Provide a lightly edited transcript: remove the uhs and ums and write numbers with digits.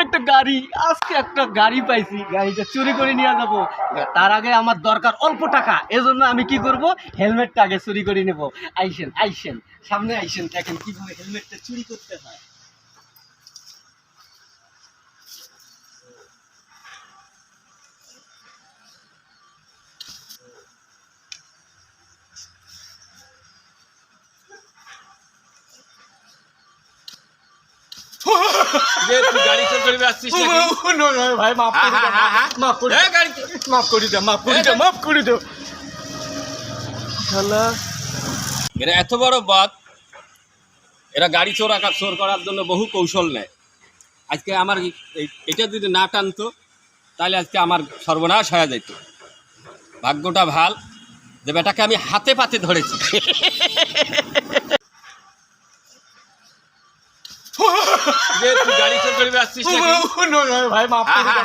একটা গাড়ি, আজকে একটা গাড়ি পাইছি, গাড়িটা চুরি করে নিয়ে যাবো। তার আগে আমার দরকার অল্প টাকা, এজন্য আমি কি করব, হেলমেটটা আগে চুরি করে নেব। আইসেন আইসেন, সামনে আইসেন, দেখেন কিভাবে হেলমেটটা চুরি করতে হয়। তুই গাড়ি চোর করবে আসছিস নাকি? ভাই মাফ করে দাও, মাফ করে এই গাড়ি মাফ করে দাও, মাফ করে দাও, মাফ করে দাও। শালা এরা এত বড় বাদ, এরা গাড়ি চোর করার জন্য বহু কৌশল নেয়। আজকে আমার এটা যদি না টানতো তাহলে আজকে আমার সর্বনাশ হয়ে যেত। ভাগ্যটা ভাল যে বেটাকে আমি হাতে পাতে ধরেছি। তুই গাড়ি চোর করবে আসছিস নাকি? ভাই মাফ করে দাও।